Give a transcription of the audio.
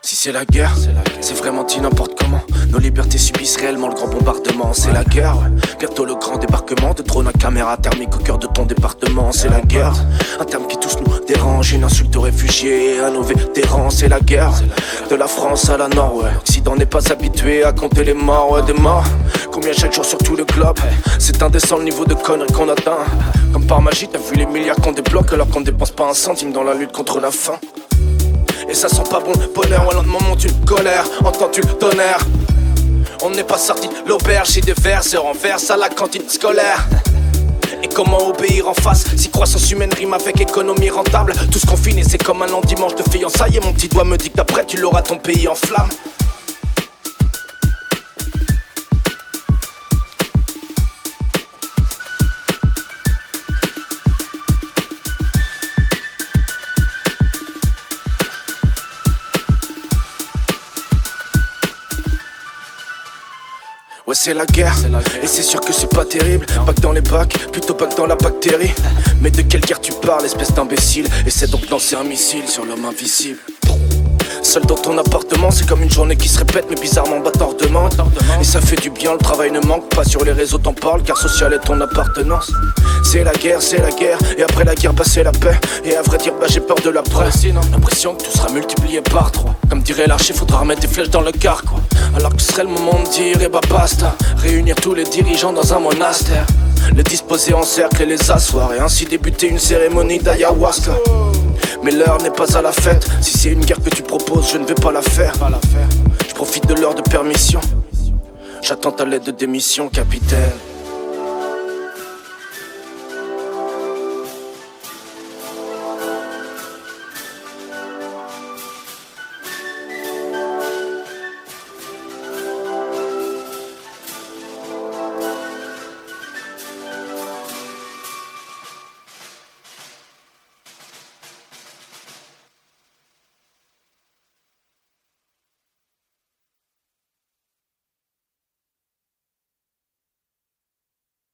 Si c'est la guerre, c'est vraiment dit n'importe comment. Nos libertés subissent réellement le grand bombardement. C'est la guerre, ouais. Bientôt le grand débarquement de drones à caméra thermique au cœur de ton département. C'est la guerre, un terme qui tous nous dérange. Une insulte aux réfugiés et à nos vétérans. C'est la guerre, de la France à la Nord, ouais. L'Occident n'est pas habitué à compter les morts, ouais, des morts. Combien chaque jour sur tout le globe? C'est indécent le niveau de conneries qu'on atteint. Comme par magie, t'as vu les milliards qu'on débloque alors qu'on ne dépense pas un centime dans la lutte contre la faim. Et ça sent pas bon le bonheur, au lendemain monte une colère, entends-tu le tonnerre? On n'est pas sorti de l'auberge, si des vers se renversent à la cantine scolaire. Et comment obéir en face si croissance humaine rime avec économie rentable? Tout ce qu'on finit c'est comme un long dimanche de fiançailles. Et mon petit doigt me dit que d'après tu l'auras ton pays en flammes. Ouais c'est la guerre, et c'est sûr que c'est pas terrible. Pas que dans les bacs, plutôt pas que dans la bactérie. Mais de quelle guerre tu parles, espèce d'imbécile? Essaie donc de lancer un missile sur l'homme invisible. Seul dans ton appartement, c'est comme une journée qui se répète mais bizarrement battant demande. Et ça fait du bien, le travail ne manque pas. Sur les réseaux t'en parles car social est ton appartenance. C'est la guerre, et après la guerre bah c'est la paix. Et à vrai dire bah j'ai peur de l'après. L'impression que tout sera multiplié par 3. Comme dirait l'archer, faudra remettre des flèches dans le car quoi. Alors que ce serait le moment de dire et bah basta. Réunir tous les dirigeants dans un monastère, les disposer en cercle et les asseoir. Et ainsi débuter une cérémonie d'ayahuasca. Mais l'heure n'est pas à la fête. Si c'est une guerre que tu proposes, je ne vais pas la faire. Je profite de l'heure de permission. J'attends ta lettre de démission, capitaine.